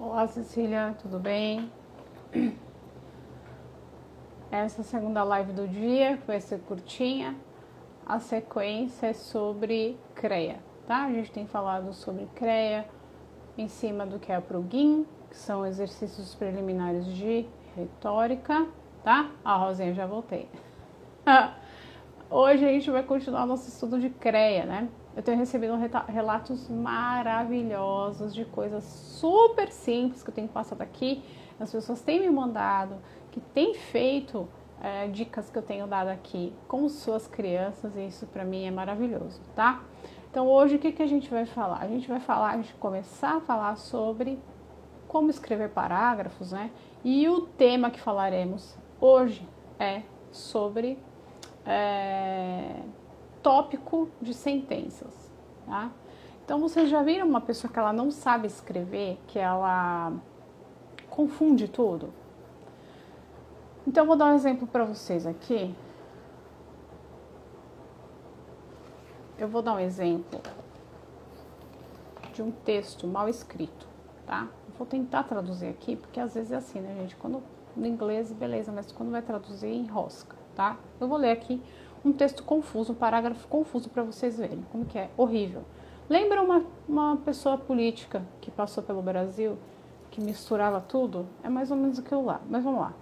Olá, Cecília, tudo bem? Essa é a segunda live do dia, que vai ser curtinha. A sequência é sobre CREA, tá? A gente tem falado sobre CREA em cima do que é a PROGIN, que são exercícios preliminares de retórica, tá? A Rosinha, já voltei. Hoje a gente vai continuar nosso estudo de CREA, né? Eu tenho recebido relatos maravilhosos de coisas super simples que eu tenho passado aqui. As pessoas têm me mandado, que têm feito dicas que eu tenho dado aqui com suas crianças, e isso pra mim é maravilhoso, tá? Então hoje o que a gente vai falar? A gente vai começar a falar sobre como escrever parágrafos, né? E o tema que falaremos hoje é sobre tópico de sentenças, tá? Então vocês já viram uma pessoa que ela não sabe escrever, que ela confunde tudo? Então eu vou dar um exemplo para vocês aqui. Eu vou dar um exemplo de um texto mal escrito, tá? Eu vou tentar traduzir aqui, porque às vezes é assim, né, gente? Quando no inglês, beleza, mas quando vai traduzir, enrosca, tá? Eu vou ler aqui um texto confuso, um parágrafo confuso para vocês verem como que é horrível. Lembra uma pessoa política que passou pelo Brasil, que misturava tudo? É mais ou menos aquilo lá, mas vamos lá.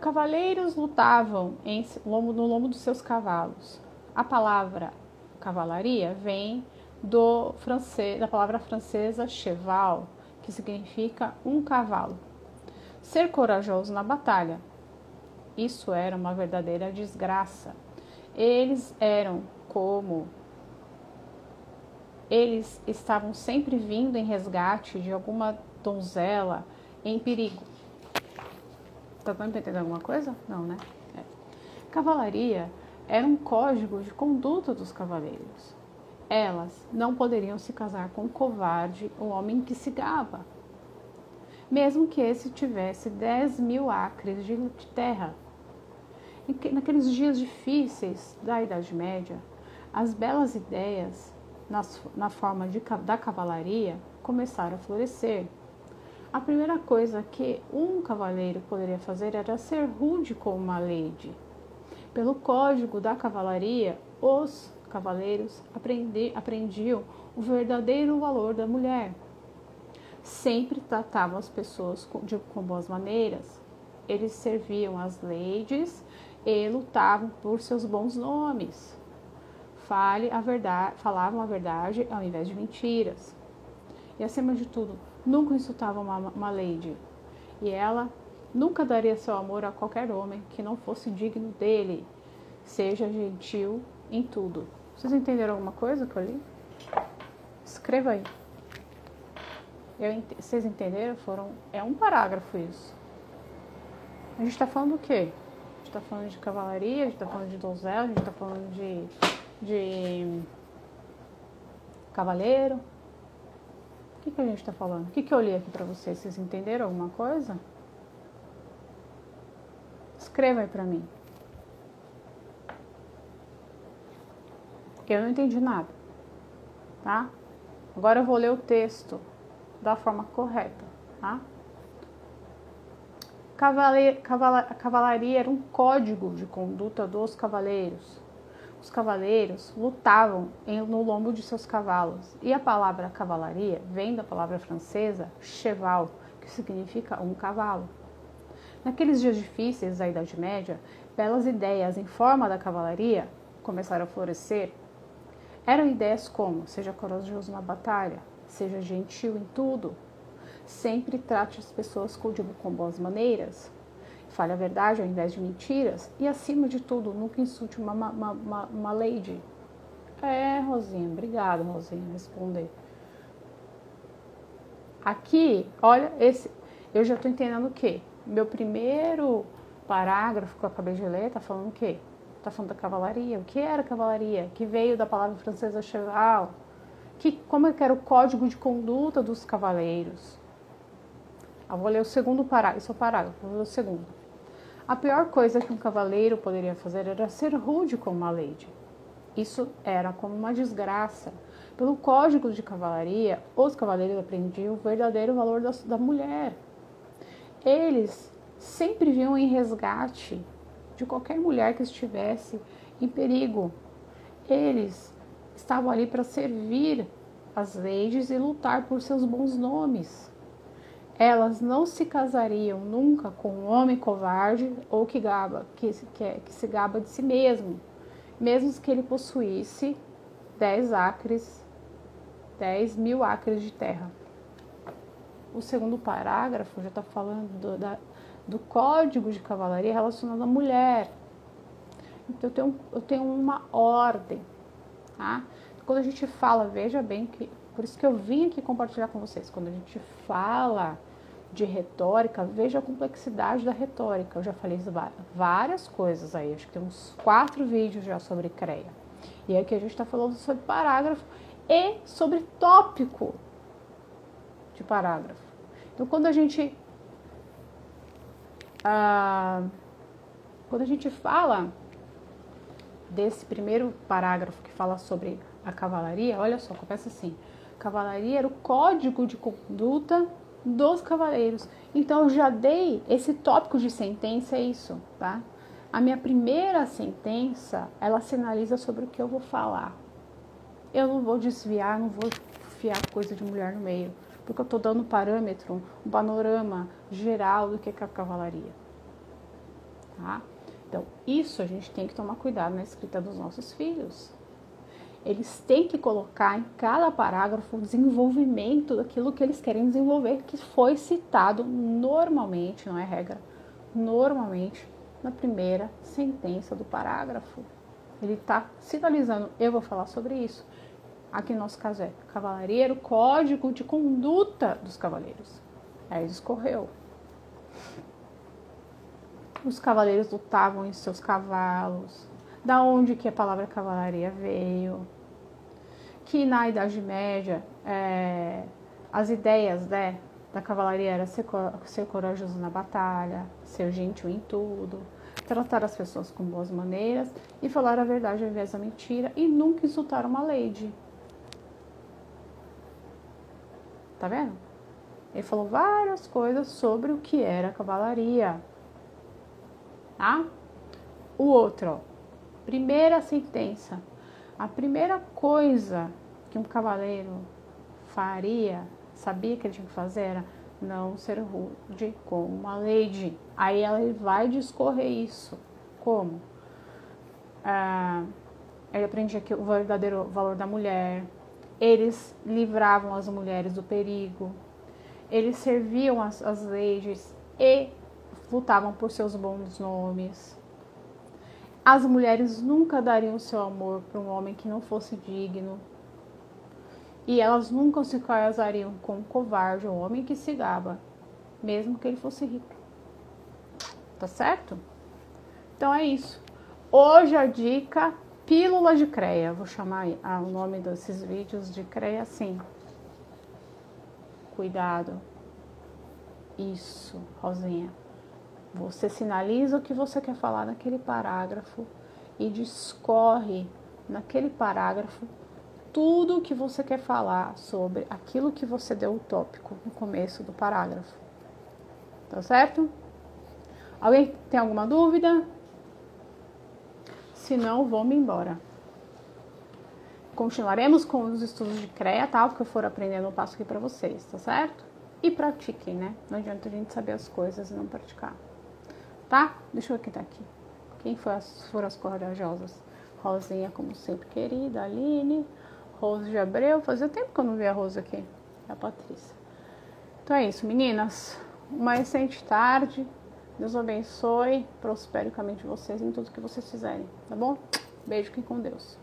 Cavaleiros lutavam no lombo dos seus cavalos. A palavra cavalaria vem da palavra francesa cheval, que significa um cavalo. Ser corajoso na batalha. Isso era uma verdadeira desgraça. Eles estavam sempre vindo em resgate de alguma donzela em perigo. Tá dando para entender alguma coisa? Não, né? Cavalaria era um código de conduta dos cavaleiros. Elas não poderiam se casar com um covarde, um homem que se gaba, mesmo que esse tivesse 10.000 acres de terra. Naqueles dias difíceis da Idade Média, as belas ideias na forma da cavalaria começaram a florescer. A primeira coisa que um cavaleiro poderia fazer era ser rude com uma lady. Pelo código da cavalaria, os cavaleiros aprendiam o verdadeiro valor da mulher. Sempre tratavam as pessoas com boas maneiras. Eles serviam as ladies e lutavam por seus bons nomes. Falavam a verdade ao invés de mentiras. E acima de tudo, nunca insultavam uma lady. E ela nunca daria seu amor a qualquer homem que não fosse digno dele. Seja gentil em tudo. Vocês entenderam alguma coisa que eu li? Escreva aí. Vocês entenderam? É um parágrafo isso. A gente está falando do quê? A gente está falando de cavalaria, a gente está falando de donzela, a gente está falando de cavaleiro. O que a gente está falando? O que eu li aqui para vocês? Vocês entenderam alguma coisa? Escreva aí para mim. Porque eu não entendi nada. Tá? Agora eu vou ler o texto da forma correta, tá? A cavalaria era um código de conduta dos cavaleiros. Os cavaleiros lutavam no lombo de seus cavalos. E a palavra cavalaria vem da palavra francesa cheval, que significa um cavalo. Naqueles dias difíceis da Idade Média, belas ideias em forma da cavalaria começaram a florescer. Eram ideias como: seja corajoso na batalha, seja gentil em tudo, sempre trate as pessoas com boas maneiras, fale a verdade ao invés de mentiras e, acima de tudo, nunca insulte uma lady. Rosinha, obrigada, Rosinha, responder. Aqui, olha, eu já estou entendendo o quê? Meu primeiro parágrafo que eu acabei de ler está falando o quê? Está falando da cavalaria. O que era cavalaria? Que veio da palavra francesa cheval. Como é que era o código de conduta dos cavaleiros? Eu vou ler o segundo parágrafo. Esse é o parágrafo, vou ler o segundo. A pior coisa que um cavaleiro poderia fazer era ser rude com uma lady. Isso era como uma desgraça. Pelo Código de Cavalaria, os cavaleiros aprendiam o verdadeiro valor da mulher. Eles sempre vinham em resgate de qualquer mulher que estivesse em perigo. Eles estavam ali para servir as ladies e lutar por seus bons nomes. Elas não se casariam nunca com um homem covarde ou que se gaba de si mesmo, mesmo que ele possuísse 10 mil acres de terra. O segundo parágrafo já está falando do Código de Cavalaria relacionado à mulher. Então eu tenho uma ordem, tá? Quando a gente fala, veja bem, por isso que eu vim aqui compartilhar com vocês, quando a gente fala de retórica, veja a complexidade da retórica. Eu já falei várias coisas aí, acho que tem uns 4 vídeos já sobre CREA. E aqui a gente está falando sobre parágrafo e sobre tópico de parágrafo. Então, quando a gente fala desse primeiro parágrafo que fala sobre a cavalaria, olha só, começa assim: cavalaria era o código de conduta dos cavaleiros. Então, eu já dei esse tópico de sentença, é isso, tá? A minha primeira sentença, ela sinaliza sobre o que eu vou falar. Eu não vou desviar, não vou enfiar coisa de mulher no meio, porque eu estou dando um parâmetro, um panorama geral do que é a cavalaria. Tá? Então, isso a gente tem que tomar cuidado na escrita dos nossos filhos. Eles têm que colocar em cada parágrafo o desenvolvimento daquilo que eles querem desenvolver, que foi citado normalmente, não é regra, normalmente na primeira sentença do parágrafo. Ele está sinalizando, eu vou falar sobre isso. Aqui no nosso caso é cavalaria era o código de conduta dos cavaleiros. Aí discorreu. Os cavaleiros lutavam em seus cavalos. Da onde que a palavra cavalaria veio? Que na Idade Média as ideias da cavalaria era ser corajoso na batalha, ser gentil em tudo, tratar as pessoas com boas maneiras e falar a verdade ao invés da mentira e nunca insultar uma lady. Tá vendo? Ele falou várias coisas sobre o que era a cavalaria. Tá? O outro, ó, primeira sentença. A primeira coisa que um cavaleiro faria, sabia que ele tinha que fazer, era não ser rude com uma lady. Aí ele vai discorrer isso. Como? Ele aprendia que o verdadeiro valor da mulher. Eles livravam as mulheres do perigo. Eles serviam as ladies e lutavam por seus bons nomes. As mulheres nunca dariam seu amor para um homem que não fosse digno. E elas nunca se casariam com um covarde, um homem que se gaba, mesmo que ele fosse rico. Tá certo? Então é isso. Hoje a dica, pílula de CREA. Vou chamar o nome desses vídeos de CREA assim. Cuidado. Isso, Rosinha. Você sinaliza o que você quer falar naquele parágrafo e discorre naquele parágrafo tudo o que você quer falar sobre aquilo que você deu o tópico no começo do parágrafo. Tá certo? Alguém tem alguma dúvida? Se não, vou-me embora. Continuaremos com os estudos de CREA, tá? O que eu for aprendendo eu passo aqui pra vocês, tá certo? E pratiquem, né? Não adianta a gente saber as coisas e não praticar. Tá? Deixa eu ver quem tá aqui. Quem foram as corajosas? Rosinha, como sempre, querida. Aline. Rose de Abreu. Fazia tempo que eu não vi a Rose aqui. A Patrícia. Então é isso, meninas. Uma excelente tarde. Deus abençoe. Prospere o caminho de vocês em tudo que vocês fizerem. Tá bom? Beijo, fiquem com Deus.